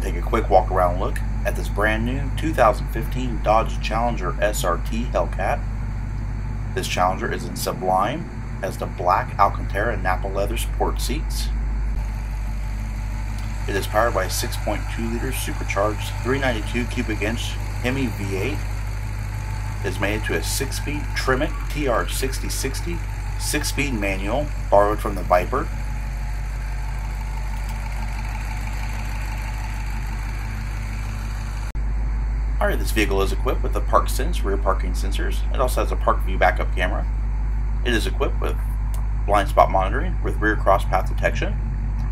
take a quick walk around look at this brand new 2015 Dodge Challenger SRT Hellcat. This Challenger is in Sublime, has the black Alcantara Napa leather sport seats. It is powered by a 6.2 liter supercharged 392 cubic inch Hemi V8. It is mated to a 6-speed Tremec TR6060 6-speed manual borrowed from the Viper. Alright, this vehicle is equipped with the Park Sense rear parking sensors. It also has a Park View backup camera. It is equipped with blind spot monitoring with rear cross path detection.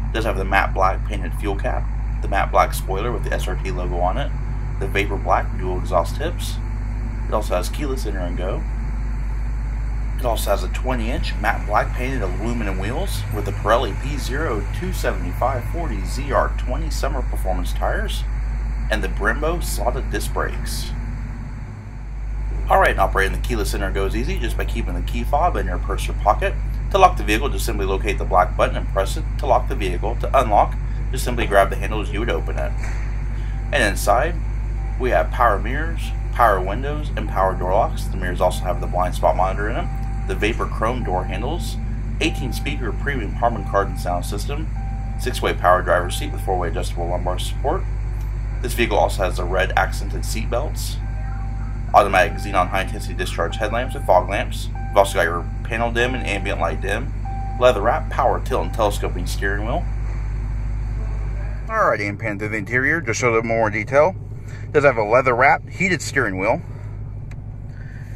It does have the matte black painted fuel cap, the matte black spoiler with the SRT logo on it, the vapor black dual exhaust tips. It also has keyless enter and go. It also has a 20-inch matte black painted aluminum wheels with the Pirelli P0 275/40 ZR20 summer performance tires and the Brembo slotted disc brakes. Alright, and operating the keyless enter goes easy just by keeping the key fob in your purse or pocket. To lock the vehicle, just simply locate the black button and press it to lock the vehicle. To unlock, just simply grab the handle as you would open it. And inside, we have power mirrors, power windows, and power door locks. The mirrors also have the blind spot monitor in them, the Vapor Chrome door handles, 18-speaker premium Harman Kardon sound system, 6-way power driver's seat with 4-way adjustable lumbar support. This vehicle also has the red accented seat belts, automatic xenon high-intensity discharge headlamps with fog lamps. You've also got your panel dim and ambient light dim, leather wrap, power tilt and telescoping steering wheel. Alrighty, and pan through the interior, just show a little more detail. It does have a leather wrap, heated steering wheel,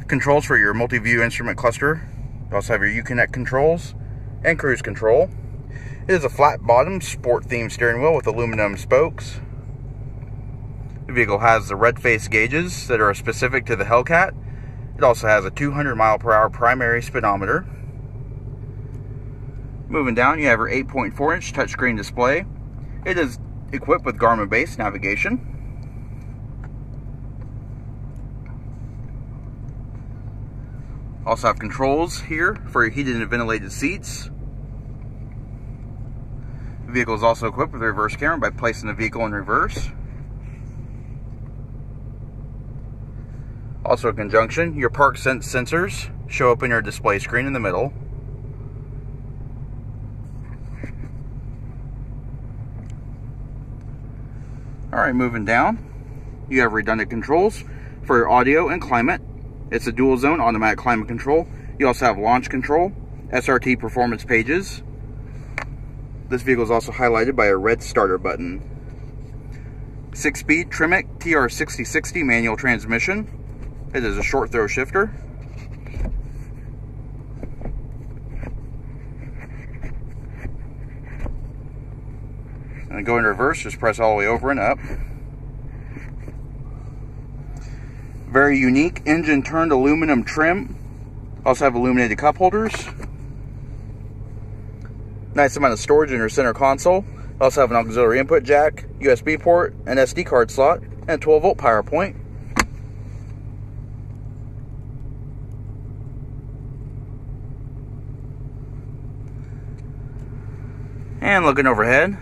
controls for your multi-view instrument cluster. You also have your Uconnect controls and cruise control. It is a flat bottom, sport themed steering wheel with aluminum spokes. The vehicle has the red face gauges that are specific to the Hellcat. It also has a 200 mph primary speedometer. Moving down, you have your 8.4-inch touchscreen display. It is equipped with Garmin-based navigation. Also have controls here for your heated and ventilated seats. The vehicle is also equipped with a reverse camera by placing the vehicle in reverse. Also in conjunction, your Park Sense sensors show up in your display screen in the middle. Alright, moving down, you have redundant controls for your audio and climate. It's a dual zone automatic climate control. You also have launch control, SRT performance pages. This vehicle is also highlighted by a red starter button. 6-speed Tremec TR6060 manual transmission. It is a short throw shifter. And go in reverse, just press all the way over and up. Very unique engine turned aluminum trim. Also have illuminated cup holders. Nice amount of storage in your center console. Also have an auxiliary input jack, USB port, an SD card slot, and a 12-volt power point. And looking overhead,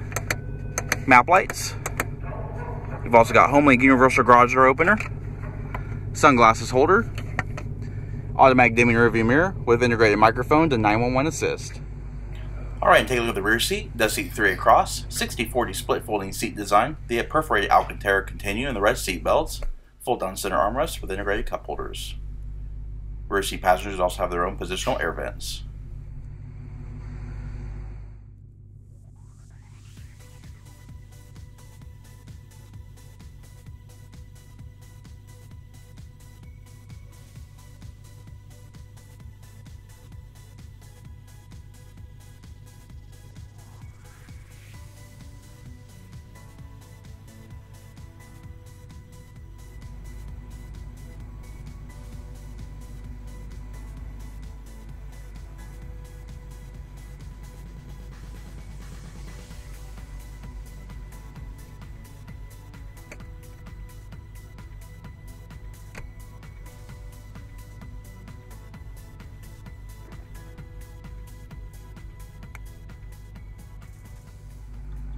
map lights. You've also got HomeLink universal garage door opener, sunglasses holder, automatic dimming rearview mirror with integrated microphone to 911 assist. Alright, and take a look at the rear seat. It does seat 3 across, 60/40 split folding seat design, the perforated Alcantara continue and the red seat belts, fold down center armrests with integrated cup holders. Rear seat passengers also have their own positional air vents.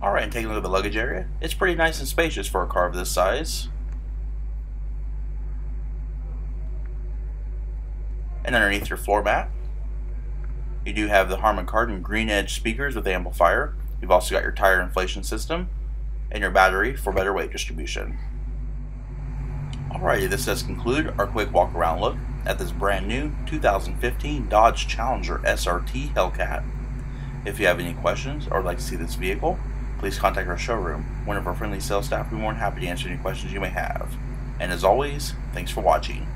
Alright, and taking a look at the luggage area, it's pretty nice and spacious for a car of this size. And underneath your floor mat, you do have the Harman Kardon green edge speakers with amplifier. You've also got your tire inflation system and your battery for better weight distribution. Alrighty, this does conclude our quick walk around look at this brand new 2015 Dodge Challenger SRT Hellcat. If you have any questions or would like to see this vehicle, please contact our showroom. One of our friendly sales staff will be more than happy to answer any questions you may have. And as always, thanks for watching.